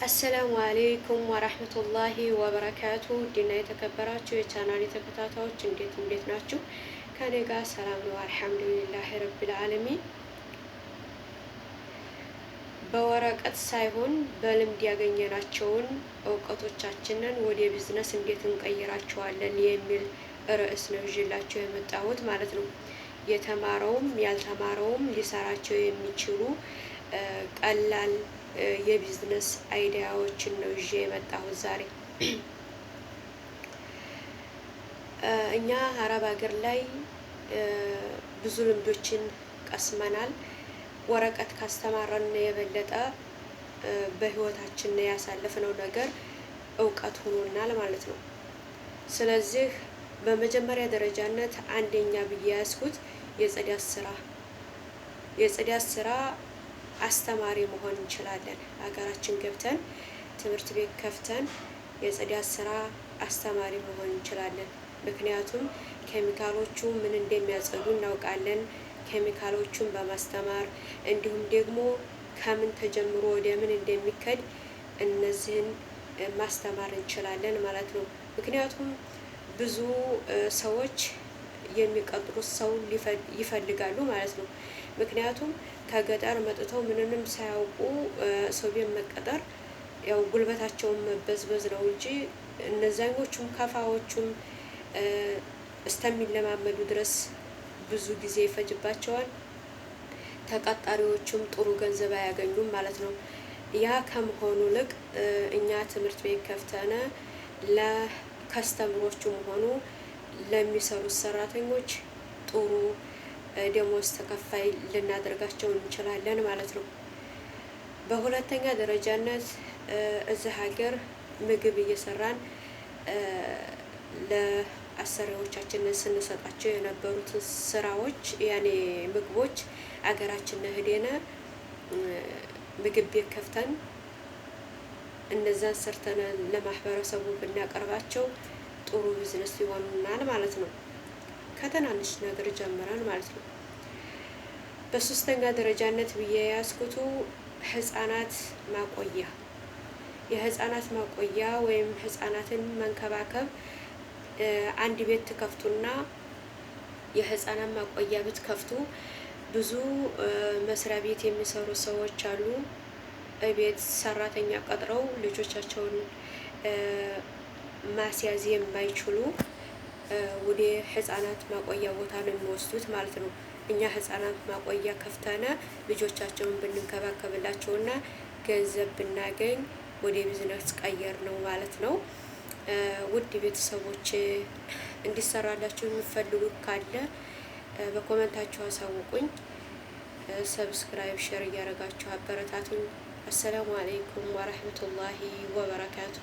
አሰላሙ አለይኩም ወራህመቱላሂ ወበረካቱ። ዲና የተከበራችሁ የቻናል ተከታታዮች እንዴት ናችሁ? ከኔ ጋር ሰላም ነው አልሐምዱሊላህ ረቢል ዓለሚን። በወረቀት ሳይሆን በልምድ ያገኘናቸውን እውቀቶቻችንን ወደ ቢዝነስ እንዴት እንቀይራቸዋለን የሚል ርዕስ ነው ይዤላችሁ የመጣሁት ማለት ነው። የተማረውም ያልተማረውም ሊሰራቸው የሚችሉ ቀላል የቢዝነስ አይዲያዎችን ነው ይዤ የመጣሁት ዛሬ። እኛ አረብ ሀገር ላይ ብዙ ልምዶችን ቀስመናል። ወረቀት ካስተማረን የበለጠ በህይወታችን ያሳለፍነው ነገር እውቀት ሆኖናል ማለት ነው። ስለዚህ በመጀመሪያ ደረጃነት አንደኛ ብዬ ያዝኩት የጽዳት ስራ አስተማሪ መሆን እንችላለን። ሀገራችን ገብተን ትምህርት ቤት ከፍተን የጽዳት ስራ አስተማሪ መሆን እንችላለን። ምክንያቱም ኬሚካሎቹ ምን እንደሚያጸዱ እናውቃለን። ኬሚካሎቹን በማስተማር እንዲሁም ደግሞ ከምን ተጀምሮ ወደ ምን እንደሚከድ እነዚህን ማስተማር እንችላለን ማለት ነው። ምክንያቱም ብዙ ሰዎች የሚቀጥሩት ሰው ይፈልጋሉ ማለት ነው። ምክንያቱም ከገጠር መጥተው ምንንም ሳያውቁ ሰው ቤት መቀጠር ያው ጉልበታቸውን መበዝበዝ ነው እንጂ እነዛኞቹም ከፋዎቹም እስተሚለማመዱ ድረስ ብዙ ጊዜ ይፈጅባቸዋል። ተቀጣሪዎቹም ጥሩ ገንዘብ አያገኙም ማለት ነው። ያ ከመሆኑ ልቅ እኛ ትምህርት ቤት ከፍተን ለከስተምሮቹም ሆኑ ለሚሰሩት ሰራተኞች ጥሩ ደሞዝ ተከፋይ ልናደርጋቸው እንችላለን ማለት ነው። በሁለተኛ ደረጃነት እዚህ ሀገር ምግብ እየሰራን ለአሰሪዎቻችን ስንሰጣቸው የነበሩትን ስራዎች ያኔ ምግቦች አገራችን ሄደን ምግብ ቤት ከፍተን እነዛን ሰርተን ለማህበረሰቡ ብናቀርባቸው ጥሩ ቢዝነስ ይሆናል ማለት ነው። ከትናንሽ ነገር ጀምረን ማለት ነው። በሶስተኛ ደረጃነት ብዬ ያስኩቱ ህፃናት ማቆያ የህፃናት ማቆያ ወይም ህፃናትን መንከባከብ። አንድ ቤት ትከፍቱና የህፃናት ማቆያ ብትከፍቱ ብዙ መስሪያ ቤት የሚሰሩ ሰዎች አሉ። ቤት ሰራተኛ ቀጥረው ልጆቻቸውን ማስያዝ የማይችሉ ወደ ህፃናት ማቆያ ቦታ ነው የሚወስዱት ማለት ነው። እኛ ህፃናት ማቆያ ከፍተን ልጆቻቸውን ብንንከባከብላቸውና ገንዘብ ብናገኝ ወደ ቢዝነስ ቀየር ነው ማለት ነው። ውድ ቤተሰቦች እንዲሰራላችሁ የሚፈልጉ ካለ በኮመንታችሁ አሳውቁኝ። ሰብስክራይብ ሼር እያደረጋችሁ አበረታቱኝ። አሰላሙ አለይኩም ወራህመቱላሂ ወበረካቱ።